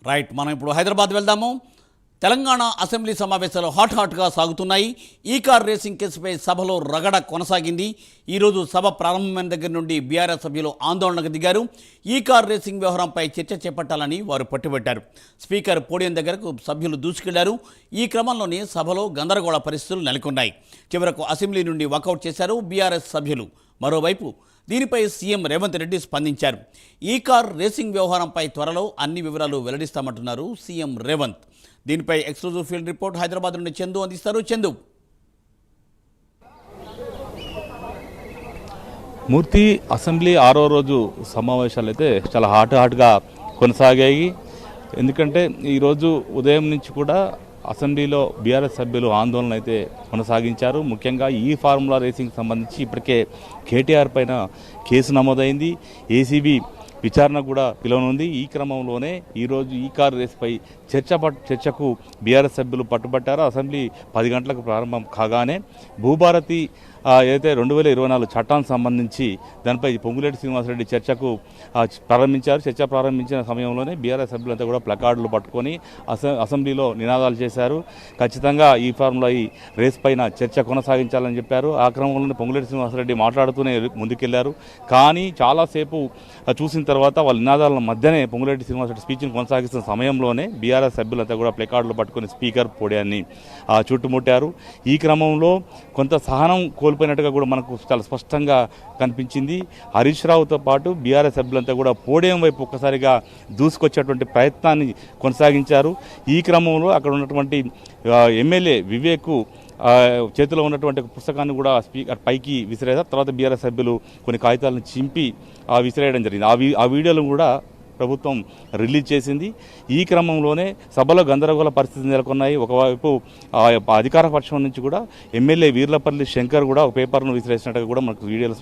Right, మనం ఇప్పుడు హైదరాబాద్ వెళ్దాము. తెలంగాణ అసెంబ్లీ సమావేశాలు హాట్గా సాగుతున్నాయి. ఈ కార్ రేసింగ్ కేసుపై సభలో రగడ కొనసాగింది. ఈరోజు సభ ప్రారంభమైన దగ్గర నుండి బీఆర్ఎస్ సభ్యులు ఆందోళనకు దిగారు. ఈ కార్ రేసింగ్ వ్యవహారంపై చర్చ చేపట్టాలని వారు పట్టుబట్టారు. స్పీకర్ పోడియం దగ్గరకు సభ్యులు దూసుకెళ్లారు. ఈ క్రమంలోనే సభలో గందరగోళ పరిస్థితులు నెలకొన్నాయి. చివరకు అసెంబ్లీ నుండి వాకౌట్ చేశారు బీఆర్ఎస్ సభ్యులు. మరోవైపు దీనిపై సీఎం రేవంత్ రెడ్డి స్పందించారు. ఈ కార్ రేసింగ్ వ్యవహారంపై త్వరలో అన్ని వివరాలు వెల్లడిస్తామంటున్నారు సీఎం రేవంత్. దీనిపై ఎక్స్క్లూజివ్ ఫీల్డ్ రిపోర్ట్ హైదరాబాద్ నుండి చందు అందిస్తారు. చందు. మూర్తి, అసెంబ్లీ 6వ రోజు సమావేశాలు అయితే చాలా హాట్గా కొనసాగాయి. ఎందుకంటే ఈరోజు ఉదయం నుంచి కూడా అసెంబ్లీలో బీఆర్ఎస్ సభ్యులు ఆందోళన అయితే కొనసాగించారు. ముఖ్యంగా ఈ ఫార్ములా రేసింగ్ సంబంధించి ఇప్పటికే కేటీఆర్ పైన కేసు నమోదైంది. ఏసీబీ విచారణ కూడా పిలువనుంది. ఈ క్రమంలోనే ఈరోజు ఈ కారు రేసుపై చర్చకు బీఆర్ఎస్ సభ్యులు పట్టుబట్టారు. అసెంబ్లీ 10 గంటలకు ప్రారంభం కాగానే భూభారతి ఏదైతే 2024 చట్టానికి సంబంధించి దానిపై పొంగులేటి శ్రీనివాసరెడ్డి చర్చకు ప్రారంభించారు. చర్చ ప్రారంభించిన సమయంలోనే బీఆర్ఎస్ సభ్యులంతా కూడా ప్లకార్డులు పట్టుకొని అసెంబ్లీలో నినాదాలు చేశారు. ఖచ్చితంగా ఈ ఫార్ములా ఈ రేస్ పైన చర్చ కొనసాగించాలని చెప్పారు. ఆ క్రమంలోనే పొంగులేటి శ్రీనివాసరెడ్డి మాట్లాడుతూనే ముందుకెళ్లారు. కానీ చాలాసేపు చూసిన తర్వాత వాళ్ళ నినాదాల మధ్యనే పొంగులేటి శ్రీనివాసరెడ్డి స్పీచ్ను కొనసాగిస్తున్న సమయంలోనే బీఆర్ఎస్ సభ్యులంతా కూడా ప్లకార్డులు పట్టుకొని స్పీకర్ పోడియాన్ని చుట్టుముట్టారు. ఈ క్రమంలో కొంత సహనం కోల్పోయినట్టుగా కూడా మనకు చాలా స్పష్టంగా కనిపించింది. హరీష్ రావుతో పాటు బీఆర్ఎస్ సభ్యులంతా కూడా పోడియం వైపు ఒక్కసారిగా దూసుకొచ్చేటువంటి ప్రయత్నాన్ని కొనసాగించారు. ఈ క్రమంలో అక్కడ ఉన్నటువంటి ఎమ్మెల్యే వివేక్ చేతిలో ఉన్నటువంటి పుస్తకాన్ని కూడా స్పీకర్ పైకి విసిరేశారు. తర్వాత బీఆర్ఎస్ సభ్యులు కొన్ని కాగితాలను చింపి విసిరేయడం జరిగింది. ఆ వీడియోలను కూడా ప్రభుత్వం రిలీజ్ చేసింది. ఈ క్రమంలోనే సభలో గందరగోళ పరిస్థితులు నెలకొన్నాయి. ఒకవైపు అధికార పక్షం నుంచి కూడా ఎమ్మెల్యే వీర్లపల్లి శంకర్ కూడా ఒక పేపర్ను విసిరేసినట్టుగా కూడా మనకు వీడియోలు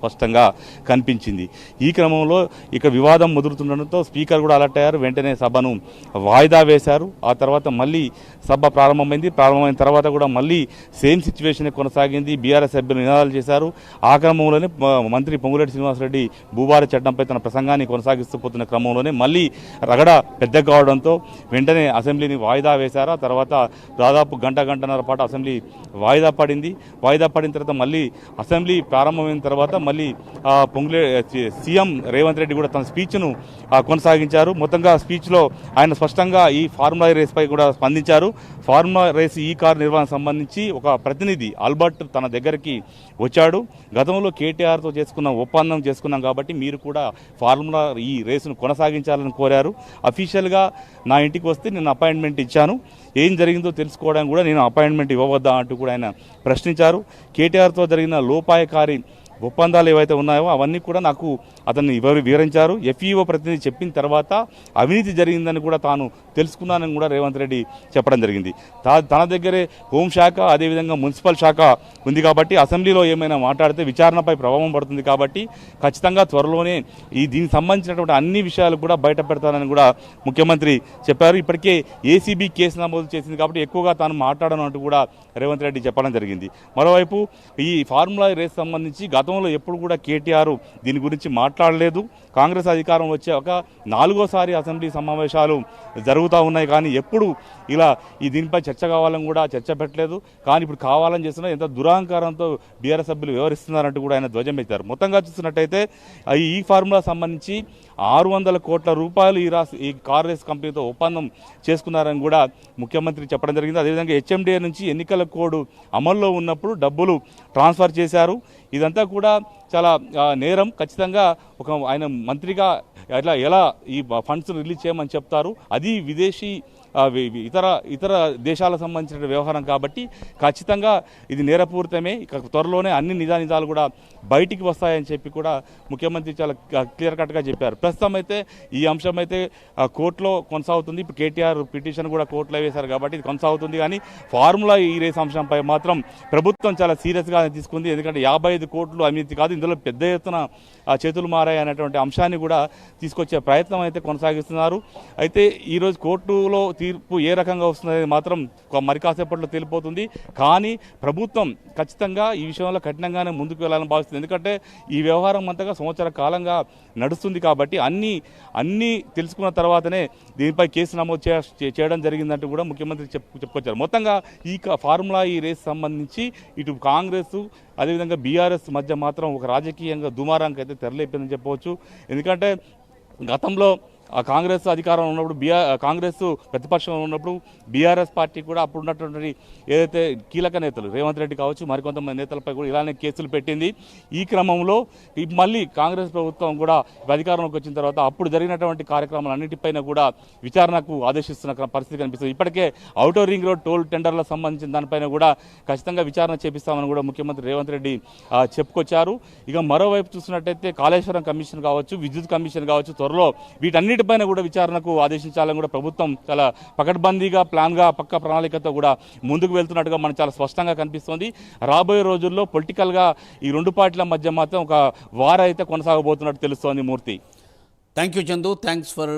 స్పష్టంగా కనిపించింది. ఈ క్రమంలో ఇక వివాదం ముదురుతుండడంతో స్పీకర్ కూడా అలర్ట్ అయ్యారు. వెంటనే సభను వాయిదా వేశారు. ఆ తర్వాత మళ్ళీ సభ ప్రారంభమైన తర్వాత కూడా మళ్ళీ సేమ్ సిచ్యువేషన్ కొనసాగింది. బీఆర్ఎస్ సభ్యులు నినాదాలు చేశారు. ఆ క్రమంలోనే మంత్రి పొంగులేటి శ్రీనివాసరెడ్డి భూభారతి చట్టంపై తన ప్రసంగాన్ని కొనసాగిస్తూ పోతున్న క్రమంలోనే మళ్ళీ రగడ పెద్ద కావడంతో వెంటనే అసెంబ్లీని వాయిదా వేశారు. ఆ తర్వాత దాదాపు గంటన్నర పాటు అసెంబ్లీ వాయిదా పడింది. వాయిదా పడిన తర్వాత మళ్ళీ అసెంబ్లీ ప్రారంభమైన తర్వాత మళ్ళీ సీఎం రేవంత్ రెడ్డి కూడా తన స్పీచ్ను కొనసాగించారు. మొత్తంగా స్పీచ్లో ఆయన స్పష్టంగా ఈ ఫార్ములా రేస్ పై కూడా స్పందించారు. ఫార్ములా రేస్ ఈ కార్ నిర్వహణ సంబంధించి ఒక ప్రతినిధి ఆల్బర్ట్ తన దగ్గరికి వచ్చాడు. గతంలో కేటీఆర్తో ఒప్పందం చేసుకున్నాం కాబట్టి మీరు కూడా ఫార్ములా ఈ రేసును కొనసాగించాలని కోరారు. అఫీషియల్గా నా ఇంటికి వస్తే నేను అపాయింట్మెంట్ ఇచ్చాను. ఏం జరిగిందో తెలుసుకోవడానికి కూడా నేను అపాయింట్మెంట్ ఇవ్వవద్దా అంటూ కూడా ఆయన ప్రశ్నించారు. కేటీఆర్తో జరిగిన లోపాయకారి ఒప్పందాలు ఏవైతే ఉన్నాయో అవన్నీ కూడా నాకు అతన్ని వివరించారు. ఎఫ్ఈఓ ప్రతినిధి చెప్పిన తర్వాత అవినీతి జరిగిందని కూడా తాను తెలుసుకున్నానని కూడా రేవంత్ రెడ్డి చెప్పడం జరిగింది. తన దగ్గరే హోంశాఖ అదేవిధంగా మున్సిపల్ శాఖ ఉంది కాబట్టి అసెంబ్లీలో ఏమైనా మాట్లాడితే విచారణపై ప్రభావం పడుతుంది కాబట్టి ఖచ్చితంగా త్వరలోనే దీనికి సంబంధించినటువంటి అన్ని విషయాలు కూడా బయట పెడతానని కూడా ముఖ్యమంత్రి చెప్పారు. ఇప్పటికే ఏసీబీ కేసు నమోదు చేసింది కాబట్టి ఎక్కువగా తాను మాట్లాడను అంటూ కూడా రేవంత్ రెడ్డి చెప్పడం జరిగింది. మరోవైపు ఈ ఫార్ములా రేస్ సంబంధించి గతంలో ఎప్పుడు కూడా కేటీఆర్ దీని గురించి మాట్లాడలేదు. కాంగ్రెస్ అధికారం వచ్చాక 4వసారి అసెంబ్లీ సమావేశాలు జరుగుతూ ఉన్నాయి కానీ ఎప్పుడు ఇలా దీనిపై చర్చ కావాలని కూడా చర్చ పెట్టలేదు. కానీ ఇప్పుడు కావాలని చేస్తున్నా ఎంత దురహంకారంతో బీఆర్ఎస్ సభ్యులు వ్యవహరిస్తున్నారంటూ కూడా ఆయన ధ్వజం ఎత్తారు. మొత్తంగా చూస్తున్నట్టయితే ఈ ఫార్ములా సంబంధించి 600 కోట్ల రూపాయలు ఈ కార్ రేస్ కంపెనీతో ఒప్పందం చేసుకున్నారని కూడా ముఖ్యమంత్రి చెప్పడం జరిగింది. అదేవిధంగా హెచ్ఎండిఏ నుంచి ఎన్నికల కోడ్ అమల్లో ఉన్నప్పుడు డబ్బులు ట్రాన్స్ఫర్ చేశారు. ఇదంతా కూడా చాలా నేరం. ఖచ్చితంగా ఆయన మంత్రిగా ఎలా ఈ ఫండ్స్ రిలీజ్ చేయమని చెప్తారు. అది విదేశీ ఇతర దేశాలకు సంబంధించిన వ్యవహారం కాబట్టి ఖచ్చితంగా ఇది నేరపూరితమే. ఇక త్వరలోనే అన్ని నిజాలు కూడా బయటికి వస్తాయని చెప్పి కూడా ముఖ్యమంత్రి చాలా క్లియర్ కట్గా చెప్పారు. ప్రస్తుతం అయితే ఈ అంశం అయితే కోర్టులో కొనసాగుతుంది. ఇప్పుడు కేటీఆర్ పిటిషన్ కూడా కోర్టులో వేశారు కాబట్టి ఇది కొనసాగుతుంది. కానీ ఫార్ములా ఈ రేస్ అంశంపై మాత్రం ప్రభుత్వం చాలా సీరియస్గా తీసుకుంది. ఎందుకంటే 55 కోట్లు అవినీతి కాదు, ఇందులో పెద్ద ఎత్తున చేతులు మారాయి అనేటువంటి అంశాన్ని కూడా తీసుకొచ్చే ప్రయత్నం అయితే కొనసాగిస్తున్నారు. అయితే ఈరోజు కోర్టులో తీర్పు ఏ రకంగా వస్తుందనేది మాత్రం మరి కాసేపట్లో తెలిపోతుంది. కానీ ప్రభుత్వం ఖచ్చితంగా ఈ విషయంలో కఠినంగానే ముందుకు వెళ్ళాలని భావిస్తుంది. ఎందుకంటే ఈ వ్యవహారం అంతగా సంవత్సర కాలంగా నడుస్తుంది కాబట్టి అన్నీ తెలుసుకున్న తర్వాతనే దీనిపై కేసు నమోదు చేయడం జరిగిందంటూ కూడా ముఖ్యమంత్రి చెప్పుకొచ్చారు. మొత్తంగా ఈ ఫార్ములా ఈ రేస్ సంబంధించి ఇటు కాంగ్రెస్ అదేవిధంగా బీఆర్ఎస్ మధ్య మాత్రం ఒక రాజకీయంగా దుమారానికి అయితే తెరలేపిందని చెప్పవచ్చు. ఎందుకంటే గతంలో కాంగ్రెస్ అధికారంలో ఉన్నప్పుడు కాంగ్రెస్ ప్రతిపక్షంలో ఉన్నప్పుడు బీఆర్ఎస్ పార్టీ కూడా అప్పుడు ఉన్నటువంటి ఏదైతే కీలక నేతలు రేవంత్ రెడ్డి కావచ్చు మరికొంతమంది నేతలపై కూడా ఇలానే కేసులు పెట్టింది. ఈ క్రమంలో మళ్ళీ కాంగ్రెస్ ప్రభుత్వం కూడా అధికారంలోకి వచ్చిన తర్వాత అప్పుడు జరిగినటువంటి కార్యక్రమాలన్నింటిపైన కూడా విచారణకు ఆదేశిస్తున్న పరిస్థితి కనిపిస్తుంది. ఇప్పటికే ఔటర్ రింగ్ రోడ్ టోల్ టెండర్లకు సంబంధించిన దానిపైన కూడా ఖచ్చితంగా విచారణ చేపిస్తామని కూడా ముఖ్యమంత్రి రేవంత్ రెడ్డి చెప్పుకొచ్చారు. ఇక మరోవైపు చూసినట్టయితే కాళేశ్వరం కమిషన్ కావచ్చు, విద్యుత్ కమిషన్ కావచ్చు, త్వరలో వీటన్నిటిపైన కూడా విచారణకు ఆదేశించాలని కూడా ప్రభుత్వం చాలా పకడ్బందీగా ప్లాన్గా పక్క ప్రణాళికతో కూడా ముందుకు వెళ్తున్నట్టుగా మనకు చాలా స్పష్టంగా కనిపిస్తోంది. రాబోయే రోజుల్లో పొలిటికల్గా ఈ రెండు పార్టీల మధ్య మాత్రం ఒక వార్ అయితే కొనసాగబోతున్నట్టు తెలుస్తోంది. Murthy, thank you Chandu, thanks for